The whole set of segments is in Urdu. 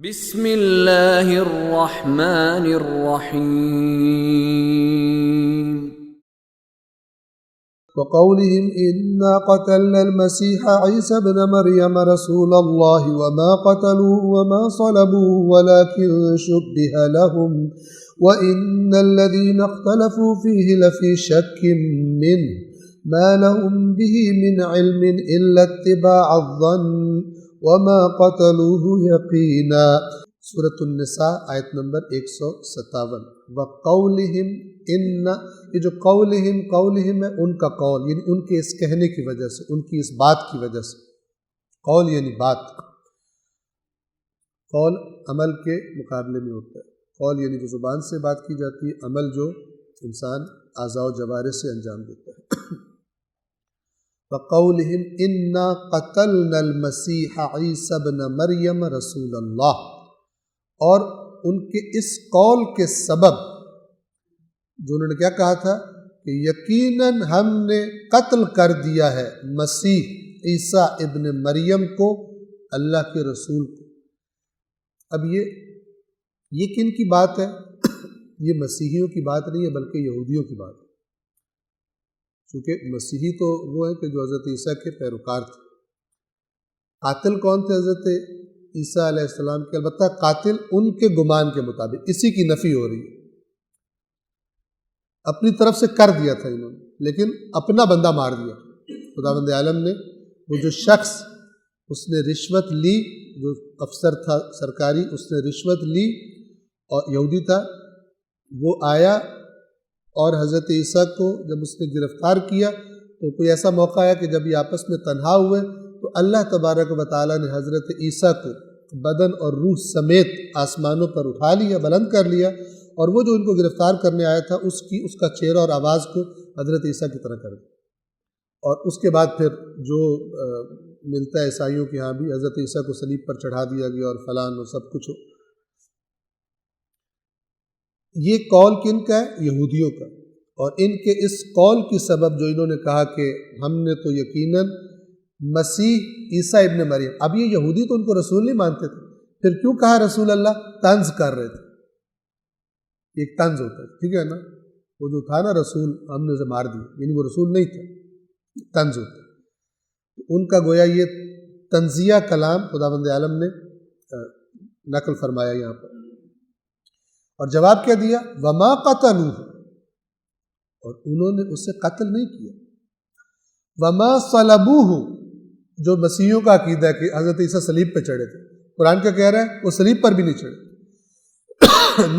بسم اللہ الرحمن الرحیم وقولهم إنا قتلنا المسيح عيسى ابن مريم رسول الله وما قتلوه وما صلبوه ولكن شبه لهم وإن الذين اختلفوا فيه لفي شك منه ما لهم به من علم إلا اتباع الظن وما قتلوه يقينا۔ سورة النساء آیت نمبر 157۔ وقولهم ان، یہ جو قولہم ہے ان کا قول، یعنی ان کے اس کہنے کی وجہ سے، ان کی اس بات کی وجہ سے۔ قول یعنی بات، قول عمل کے مقابلے میں ہوتا ہے۔ قول یعنی جو زبان سے بات کی جاتی ہے، عمل جو انسان اعضاء و جوارح سے انجام دیتا ہے۔ وقولہم انا قتلنا المسیح عیسی ابن مریم رسول اللہ، اور ان کے اس قول کے سبب جو انہوں نے کیا کہا تھا کہ یقیناً ہم نے قتل کر دیا ہے مسیح عیسیٰ ابن مریم کو، اللہ کے رسول کو۔ اب یہ کن کی بات ہے؟ یہ مسیحیوں کی بات نہیں ہے بلکہ یہودیوں کی بات ہے، چونکہ مسیحی تو وہ ہیں کہ جو حضرت عیسیٰ کے پیروکار تھے۔ قاتل کون تھے حضرت عیسیٰ علیہ السلام کے؟ البتہ قاتل ان کے گمان کے مطابق، اسی کی نفی ہو رہی ہے، اپنی طرف سے کر دیا تھا انہوں نے، لیکن اپنا بندہ مار دیا۔ خداوند عالم نے وہ جو شخص اس نے رشوت لی، جو افسر تھا سرکاری، اس نے رشوت لی اور یہودی تھا، وہ آیا اور حضرت عیسیٰ کو جب اس نے گرفتار کیا تو کوئی ایسا موقع آیا کہ جب یہ آپس میں تنہا ہوئے تو اللہ تبارک و تعالیٰ نے حضرت عیسیٰ کو بدن اور روح سمیت آسمانوں پر اٹھا لیا، بلند کر لیا، اور وہ جو ان کو گرفتار کرنے آیا تھا اس کا چہرہ اور آواز کو حضرت عیسیٰ کی طرح کر دیا۔ اور اس کے بعد پھر جو ملتا ہے عیسائیوں کے ہاں بھی، حضرت عیسیٰ کو صلیب پر چڑھا دیا گیا اور فلان اور سب کچھ۔ یہ قول کن کا ہے؟ یہودیوں کا۔ اور ان کے اس قول کی سبب جو انہوں نے کہا کہ ہم نے تو یقیناً مسیح عیسیٰ ابن مریم، اب یہ یہودی تو ان کو رسول نہیں مانتے تھے، پھر کیوں کہا رسول اللہ؟ طنز کر رہے تھے، ایک طنز ہوتا ہے، ٹھیک ہے نا؟ وہ جو تھا نا رسول، ہم نے اسے مار دیا، یعنی وہ رسول نہیں تھا، طنز ہوتا ہے۔ ان کا گویا یہ طنزیہ کلام خداوند عالم نے نقل فرمایا یہاں پر، اور جواب کیا دیا؟ وما قتلوہ، اور انہوں نے اسے قتل نہیں کیا۔ وما صلبوہ، جو مسیحیوں کا عقیدہ ہے کہ حضرت عیسیٰ صلیب پہ چڑھے تھے، قرآن کیا کہہ رہا ہے؟ وہ صلیب پر بھی نہیں چڑھے،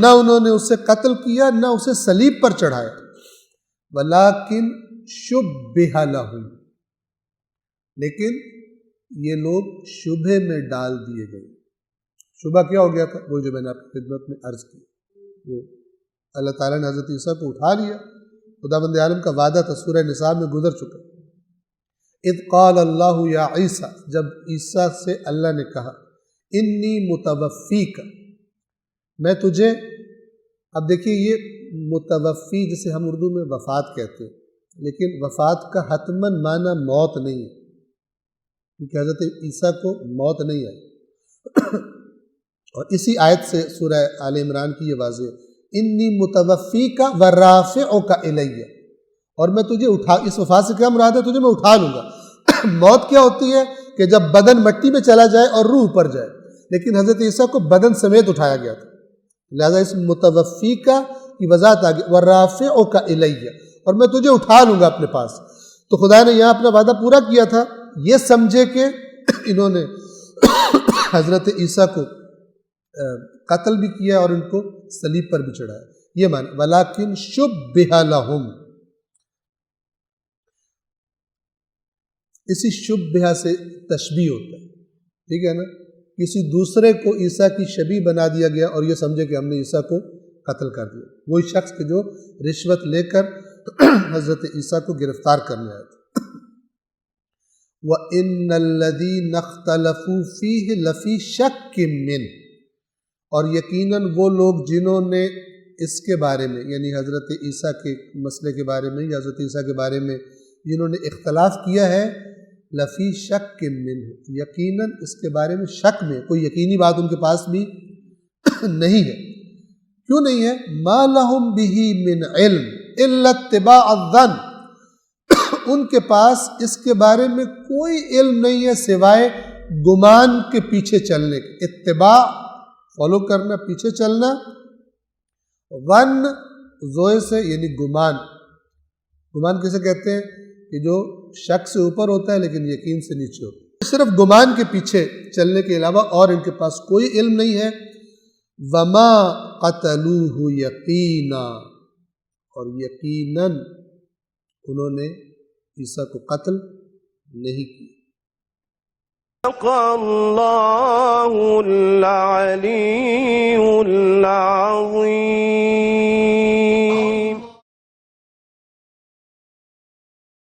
نہ انہوں نے اسے قتل کیا نہ اسے صلیب پر چڑھایا، ولیکن شبہ لہم، لیکن یہ لوگ شبہ میں ڈال دیے گئے۔ شبہ کیا ہو گیا تھا؟ وہ جو میں نے آپ کی خدمت میں عرض کی، وہ اللہ تعالیٰ نے حضرت عیسیٰ کو اٹھا لیا، خداوند عالم کا وعدہ تھا، سورہ نساء میں گزر چکا۔ اذ قال اللہ یا عیسیٰ، جب عیسیٰ سے اللہ نے کہا انی متوفیک، میں تجھے، اب دیکھیے یہ متوفی جسے ہم اردو میں وفات کہتے ہیں، لیکن وفات کا حتماً معنی موت نہیں ہے، کیونکہ حضرت عیسیٰ کو موت نہیں آئی۔ اور اسی آیت سے سورہ آل عمران کی یہ واضح ہے، انی متوفیک ورافعک الیہ، اور میں تجھے اس وفات سے کیا مراد ہے؟ تجھے میں اٹھا لوں گا۔ موت کیا ہوتی ہے؟ کہ جب بدن مٹی میں چلا جائے اور روح اوپر جائے، لیکن حضرت عیسیٰ کو بدن سمیت اٹھایا گیا تھا، لہذا اس متوفیک کی وضاحت آگے، ورافعک الیہ، اور میں تجھے اٹھا لوں گا اپنے پاس۔ تو خدا نے یہاں اپنا وعدہ پورا کیا تھا، یہ سمجھے کہ انہوں نے حضرت عیسیٰ کو قتل بھی کیا اور ان کو صلیب پر بھی چڑھایا، یہ معنی ولیکن شبہ لہم۔ اسی شبہ سے تشبیہ ہوتا ہے، ٹھیک ہے نا؟ کسی دوسرے کو عیسیٰ کی شبیہ بنا دیا گیا اور یہ سمجھے کہ ہم نے عیسیٰ کو قتل کر دیا، وہی شخص کہ جو رشوت لے کر حضرت عیسیٰ کو گرفتار کرنے آیا تھا۔ وَإِنَّ الَّذِينَ اخْتَلَفُوا فِيهِ لَفِي شَكٍّ مِّنْهُ، اور یقیناً وہ لوگ جنہوں نے اس کے بارے میں، یعنی حضرت عیسیٰ کے مسئلے کے بارے میں یا حضرت عیسیٰ کے بارے میں جنہوں نے اختلاف کیا ہے، لفی شک منہ، یقیناً اس کے بارے میں شک میں، کوئی یقینی بات ان کے پاس بھی نہیں ہے۔ کیوں نہیں ہے؟ ما لہم بہ من علم الا اتباع الظن، ان کے پاس اس کے بارے میں کوئی علم نہیں ہے سوائے گمان کے پیچھے چلنے کے۔ اتباع فالو کرنا، پیچھے چلنا، ظن زوئے سے یعنی گمان۔ گمان کسے کہتے ہیں؟ کہ جو شک سے اوپر ہوتا ہے لیکن یقین سے نیچے ہوتا ہے۔ صرف گمان کے پیچھے چلنے کے علاوہ اور ان کے پاس کوئی علم نہیں ہے۔ وما قتلوہ یقینا، اور یقیناً انہوں نے عیسیٰ کو قتل نہیں کیا۔ صدق اللہ العلی العظیم۔